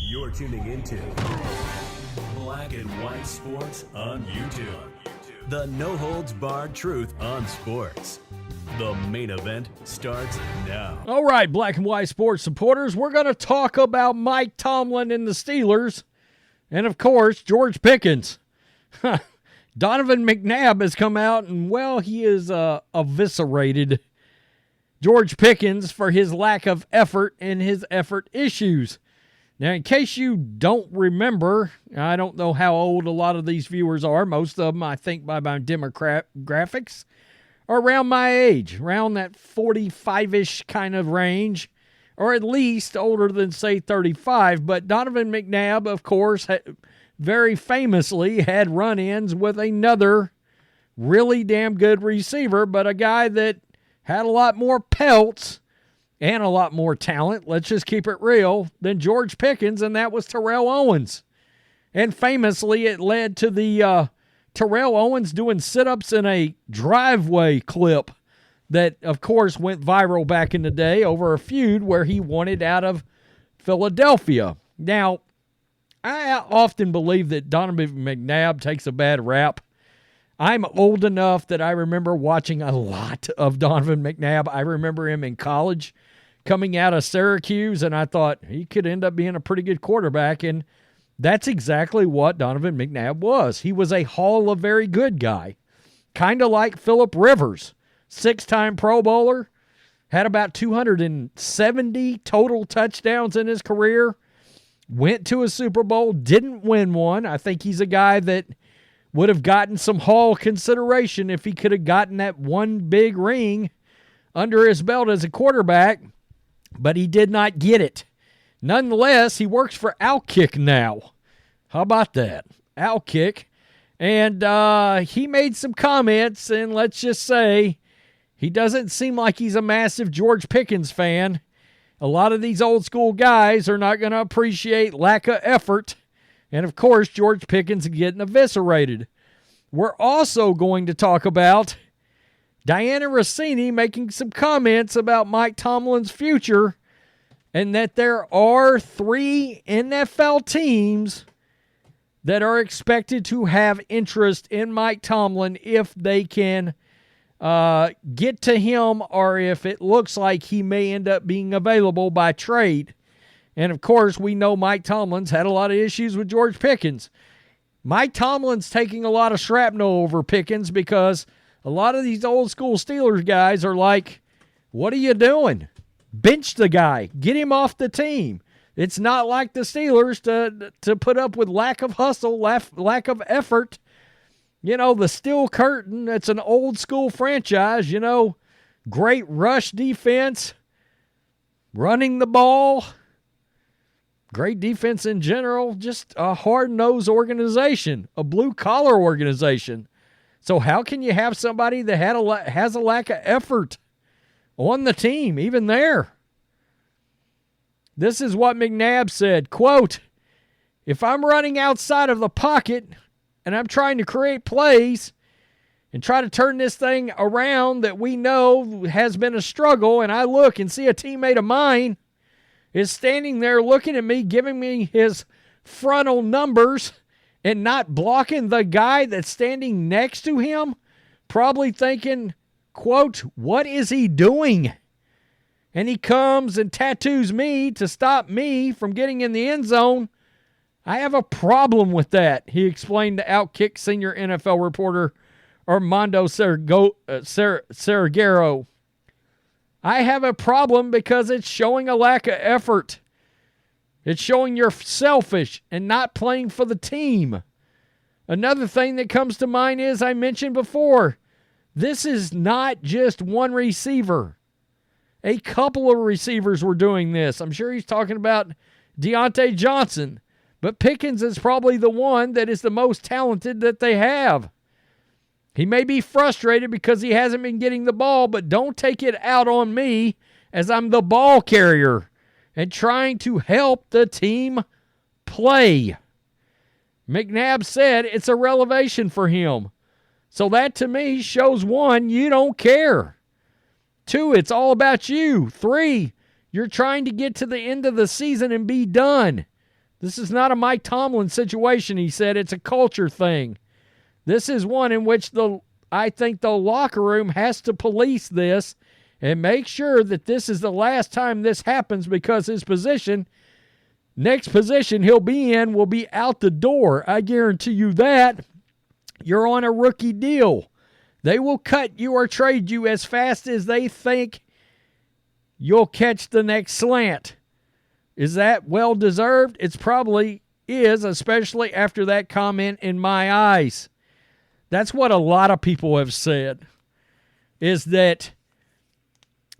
You're tuning into Black and White Sports on YouTube. The no-holds-barred truth on sports. The main event starts now. All right, Black and White Sports supporters, we're going to talk about Mike Tomlin and the Steelers. And, of course, George Pickens. Donovan McNabb has come out and, well, he is eviscerated George Pickens for his lack of effort and his effort issues. Now, in case you don't remember, I don't know how old a lot of these viewers are. Most of them, I think, by my demographics, are around my age, around that 45-ish kind of range, or at least older than, say, 35. But Donovan McNabb, of course, very famously had run-ins with another really damn good receiver, but a guy that had a lot more pelts and a lot more talent, let's just keep it real, than George Pickens, and that was Terrell Owens. And famously, it led to the Terrell Owens doing sit-ups in a driveway clip that, of course, went viral back in the day over a feud where he wanted out of Philadelphia. Now, I often believe that Donovan McNabb takes a bad rap. I'm old enough that I remember watching a lot of Donovan McNabb. I remember him in college coming out of Syracuse, and I thought he could end up being a pretty good quarterback, and that's exactly what Donovan McNabb was. He was a Hall of Very Good guy, kind of like Phillip Rivers, 6-time Pro Bowler, had about 270 total touchdowns in his career, went to a Super Bowl, didn't win one. I think he's a guy that would have gotten some Hall consideration if he could have gotten that one big ring under his belt as a quarterback, but he did not get it. Nonetheless, he works for Outkick now. How about that? Outkick. And he made some comments, and let's just say he doesn't seem like he's a massive George Pickens fan. A lot of these old school guys are not going to appreciate lack of effort. And, of course, George Pickens is getting eviscerated. We're also going to talk about Diana Rossini making some comments about Mike Tomlin's future and that there are 3 NFL teams that are expected to have interest in Mike Tomlin if they can get to him or if it looks like he may end up being available by trade. And, of course, we know Mike Tomlin's had a lot of issues with George Pickens. Mike Tomlin's taking a lot of shrapnel over Pickens because a lot of these old school Steelers guys are like, what are you doing? Bench the guy. Get him off the team. It's not like the Steelers to put up with lack of hustle, lack of effort. You know, the Steel Curtain, it's an old school franchise, you know, great rush defense, running the ball, great defense in general, just a hard-nosed organization, a blue-collar organization. So how can you have somebody that has a lack of effort on the team, even there? This is what McNabb said, quote, "If I'm running outside of the pocket and I'm trying to create plays and try to turn this thing around that we know has been a struggle, and I look and see a teammate of mine is standing there looking at me, giving me his frontal numbers and not blocking the guy that's standing next to him, probably thinking, quote, what is he doing? And he comes and tattoos me to stop me from getting in the end zone. I have a problem with that," he explained to Outkick senior NFL reporter Armando Saragero. "I have a problem because it's showing a lack of effort. It's showing you're selfish and not playing for the team. Another thing that comes to mind is, I mentioned before, this is not just one receiver. A couple of receivers were doing this. I'm sure he's talking about Deontay Johnson, but Pickens is probably the one that is the most talented that they have. He may be frustrated because he hasn't been getting the ball, but don't take it out on me as I'm the ball carrier and trying to help the team play." McNabb said it's a revelation for him. So that to me shows 1, you don't care. 2, it's all about you. 3, You're trying to get to the end of the season and be done. This is not a Mike Tomlin situation, he said. It's a culture thing. This is one in which I think the locker room has to police this and make sure that this is the last time this happens, because his next position he'll be in will be out the door. I guarantee you that. You're on a rookie deal. They will cut you or trade you as fast as they think you'll catch the next slant. Is that well-deserved? It probably is, especially after that comment in my eyes. That's what a lot of people have said, is that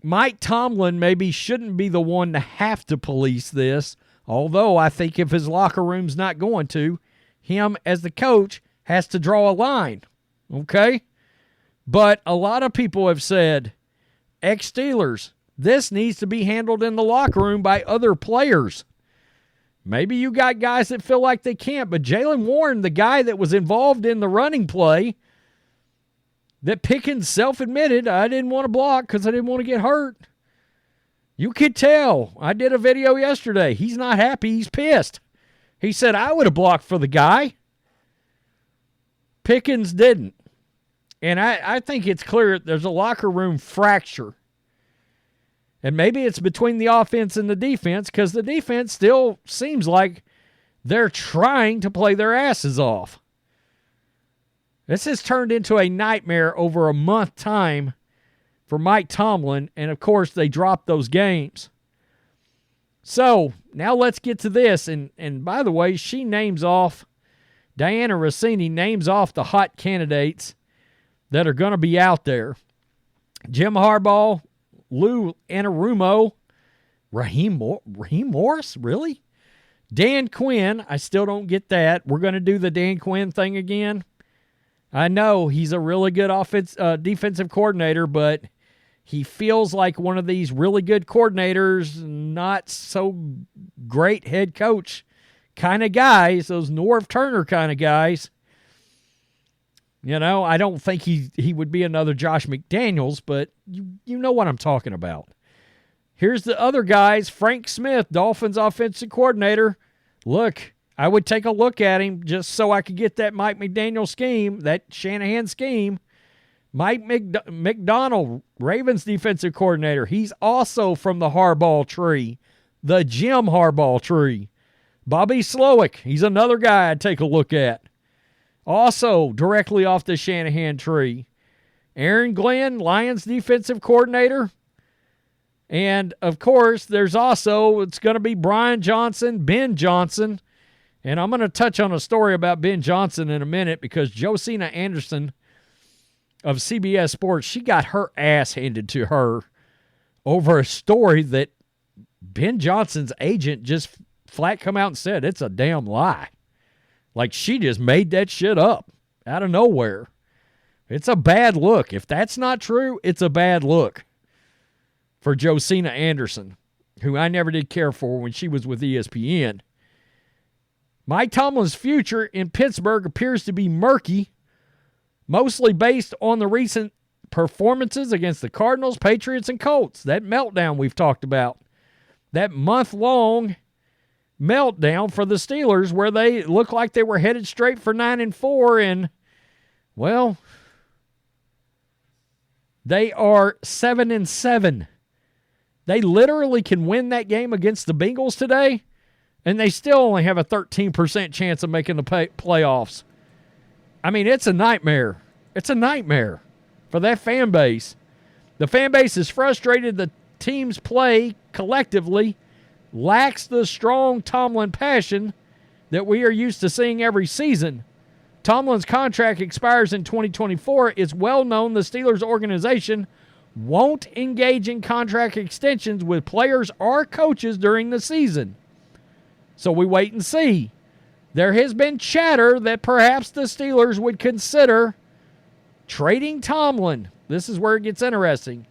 Mike Tomlin maybe shouldn't be the one to have to police this, although I think if his locker room's not going to, him as the coach has to draw a line, okay? But a lot of people have said, ex-Steelers, this needs to be handled in the locker room by other players. Maybe you got guys that feel like they can't, but Jaylen Warren, the guy that was involved in the running play, that Pickens self-admitted, I didn't want to block because I didn't want to get hurt. You could tell. I did a video yesterday. He's not happy. He's pissed. He said, I would have blocked for the guy. Pickens didn't. And I think it's clear there's a locker room fracture. And maybe it's between the offense and the defense, because the defense still seems like they're trying to play their asses off. This has turned into a nightmare over a month time for Mike Tomlin, and of course they dropped those games. So now let's get to this. And by the way, Diana Rossini names off the hot candidates that are going to be out there. Jim Harbaugh, Lou Anarumo, Raheem Morris, really? Dan Quinn, I still don't get that. We're going to do the Dan Quinn thing again. I know he's a really good defensive coordinator, but he feels like one of these really good coordinators, not so great head coach kind of guys, those Norv Turner kind of guys. You know, I don't think he would be another Josh McDaniels, but you know what I'm talking about. Here's the other guys. Frank Smith, Dolphins offensive coordinator. Look, I would take a look at him just so I could get that Mike McDaniel scheme, that Shanahan scheme. Mike McDonald, Ravens defensive coordinator. He's also from the Harbaugh tree, the Jim Harbaugh tree. Bobby Slowick, he's another guy I'd take a look at. Also, directly off the Shanahan tree. Aaron Glenn, Lions defensive coordinator. And, of course, it's going to be Brian Johnson, Ben Johnson. And I'm going to touch on a story about Ben Johnson in a minute, because Josina Anderson of CBS Sports, she got her ass handed to her over a story that Ben Johnson's agent just flat come out and said it's a damn lie. Like, she just made that shit up out of nowhere. It's a bad look. If that's not true, it's a bad look for Josina Anderson, who I never did care for when she was with ESPN. Mike Tomlin's future in Pittsburgh appears to be murky, mostly based on the recent performances against the Cardinals, Patriots, and Colts. That meltdown we've talked about. That month-long meltdown for the Steelers, where they looked like they were headed straight for 9-4, and, well, they are 7-7. They literally can win that game against the Bengals today, and they still only have a 13% chance of making the playoffs. I mean, it's a nightmare. It's a nightmare for that fan base. The fan base is frustrated. The team's play collectively lacks the strong Tomlin passion that we are used to seeing every season. Tomlin's contract expires in 2024. It's well known the Steelers organization won't engage in contract extensions with players or coaches during the season. So we wait and see. There has been chatter that perhaps the Steelers would consider trading Tomlin. This is where it gets interesting.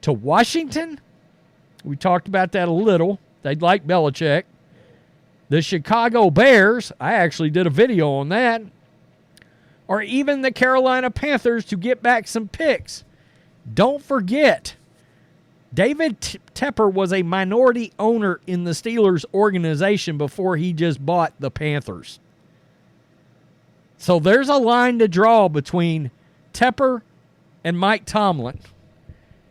To Washington? We talked about that a little. They'd like Belichick. The Chicago Bears, I actually did a video on that. Or even the Carolina Panthers to get back some picks. Don't forget, David Tepper was a minority owner in the Steelers organization before he just bought the Panthers. So there's a line to draw between Tepper and Mike Tomlin.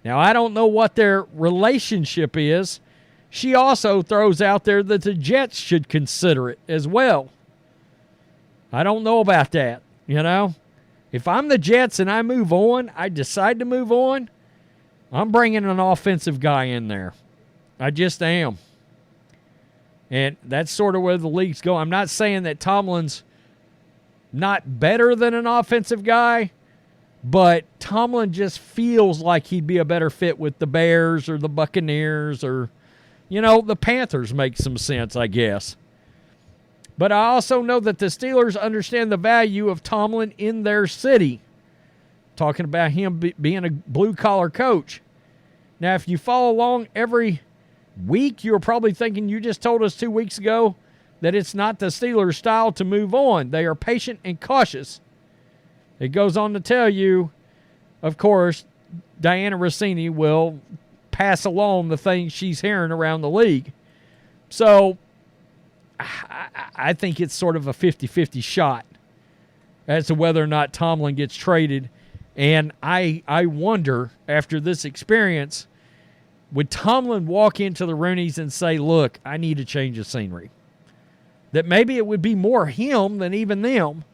Now, I don't know what their relationship is. She also throws out there that the Jets should consider it as well. I don't know about that, you know. If I'm the Jets and I move on, I decide to move on, I'm bringing an offensive guy in there. I just am. And that's sort of where the league's going. I'm not saying that Tomlin's not better than an offensive guy, but Tomlin just feels like he'd be a better fit with the Bears or the Buccaneers or, you know, the Panthers make some sense, I guess. But I also know that the Steelers understand the value of Tomlin in their city. Talking about him being a blue-collar coach. Now, if you follow along every week, you're probably thinking you just told us 2 weeks ago that it's not the Steelers' style to move on. They are patient and cautious. It goes on to tell you, of course, Diana Rossini will pass along the things she's hearing around the league. So I think it's sort of a 50-50 shot as to whether or not Tomlin gets traded. And I wonder, after this experience, would Tomlin walk into the Rooneys and say, look, I need a change of scenery? That maybe it would be more him than even them,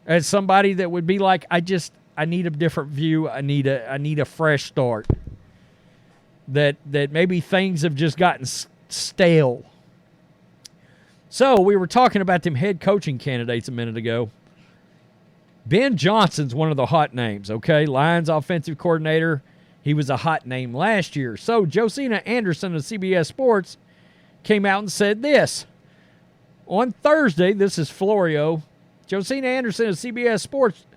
as somebody that would be like, I need a different view. I need a fresh start. That maybe things have just gotten stale. So we were talking about them head coaching candidates a minute ago. Ben Johnson's one of the hot names, okay? Lions offensive coordinator. He was a hot name last year. So Josina Anderson of CBS Sports came out and said this. On Thursday, this is Florio, Josina Anderson of CBS Sports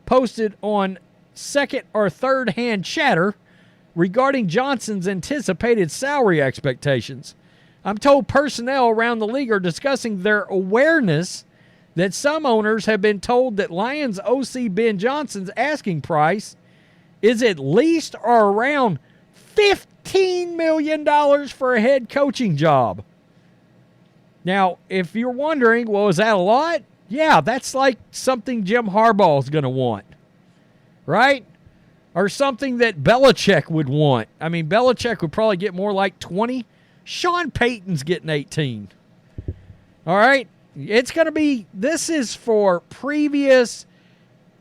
posted on second or third hand chatter regarding Johnson's anticipated salary expectations. I'm told personnel around the league are discussing their awareness that some owners have been told that Lions OC Ben Johnson's asking price is at least or around $15 million for a head coaching job. Now, if you're wondering, well, is that a lot? Yeah, that's like something Jim Harbaugh is going to want, right? Or something that Belichick would want. I mean, Belichick would probably get more like 20. Sean Payton's getting 18. All right? It's going to be, this is for previous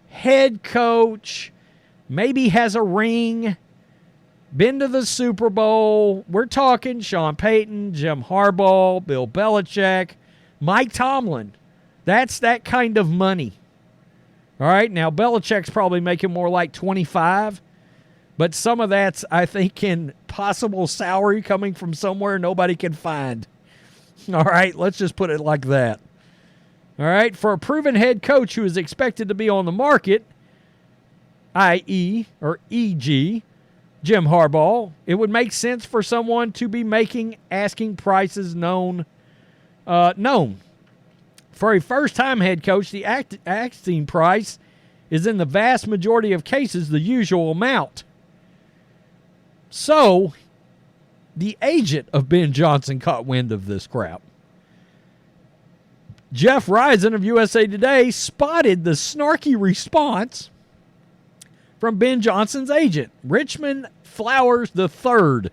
head coach, maybe has a ring, been to the Super Bowl. We're talking Sean Payton, Jim Harbaugh, Bill Belichick, Mike Tomlin. That's that kind of money. All right, now Belichick's probably making more like 25, but some of that's, I think, in possible salary coming from somewhere nobody can find. All right, let's just put it like that. All right, for a proven head coach who is expected to be on the market, i.e., or e.g., Jim Harbaugh, it would make sense for someone to be making asking prices known. For a first-time head coach, the asking price is in the vast majority of cases the usual amount. So, the agent of Ben Johnson caught wind of this crap. Jeff Reisen of USA Today spotted the snarky response from Ben Johnson's agent, Richmond Flowers III.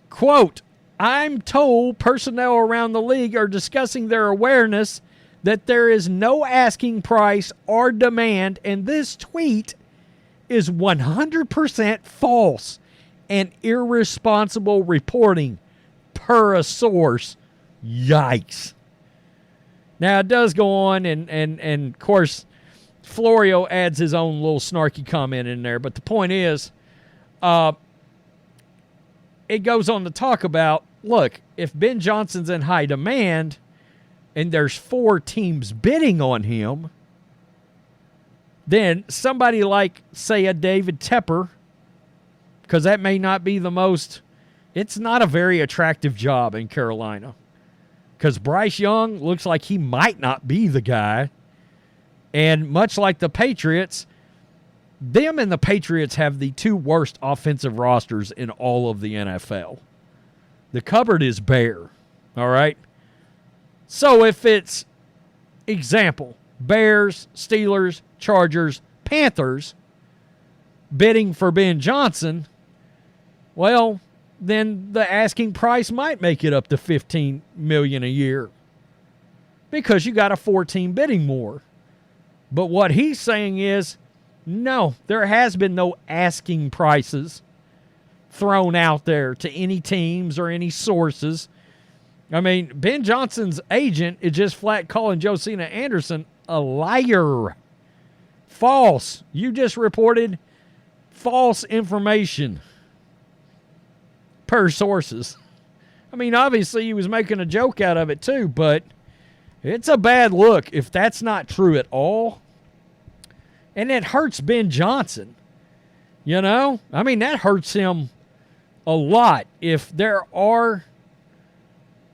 Quote, I'm told personnel around the league are discussing their awareness that there is no asking price or demand, and this tweet is 100% false and irresponsible reporting per a source. Yikes. Now, it does go on, and of course, Florio adds his own little snarky comment in there, but the point is, it goes on to talk about, look, if Ben Johnson's in high demand and there's 4 teams bidding on him, then somebody like, say, a David Tepper, because that may not be the most, it's not a very attractive job in Carolina. Because Bryce Young looks like he might not be the guy. And much like the Patriots, them and the Patriots have the two worst offensive rosters in all of the NFL. The cupboard is bare, all right? So if it's, example, Bears, Steelers, Chargers, Panthers bidding for Ben Johnson, well, then the asking price might make it up to $15 million a year because you got a 4-team bidding more. But what he's saying is, no, there has been no asking prices thrown out there to any teams or any sources. I mean, Ben Johnson's agent is just flat calling Josina Anderson a liar. False. You just reported false information per sources. I mean, obviously he was making a joke out of it too, but it's a bad look if that's not true at all. And it hurts Ben Johnson. You know? I mean, that hurts him a lot. If there are,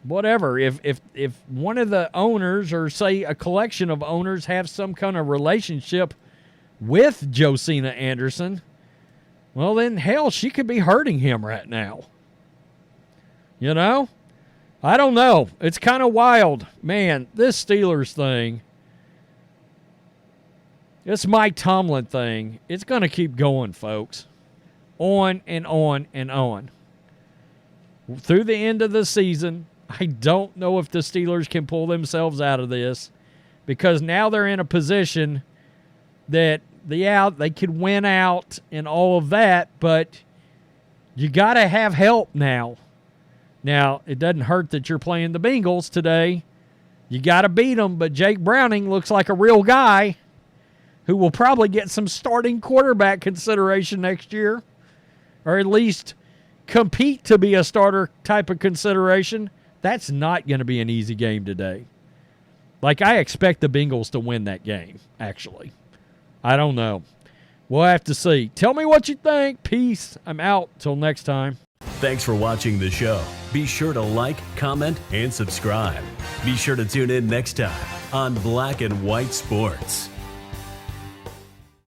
whatever, if one of the owners or, say, a collection of owners have some kind of relationship with Josina Anderson, well, then, hell, she could be hurting him right now. You know? I don't know. It's kind of wild. Man, this Steelers thing, this Mike Tomlin thing, it's going to keep going, folks. On and on and on. Through the end of the season, I don't know if the Steelers can pull themselves out of this because now they're in a position that, they could win out and all of that, but you got to have help now. Now, it doesn't hurt that you're playing the Bengals today. You got to beat them, but Jake Browning looks like a real guy who will probably get some starting quarterback consideration next year, or at least compete to be a starter type of consideration. That's not going to be an easy game today. Like, I expect the Bengals to win that game, actually. I don't know. We'll have to see. Tell me what you think. Peace. I'm out. Till next time. Thanks for watching the show. Be sure to like, comment, and subscribe. Be sure to tune in next time on Black and White Sports.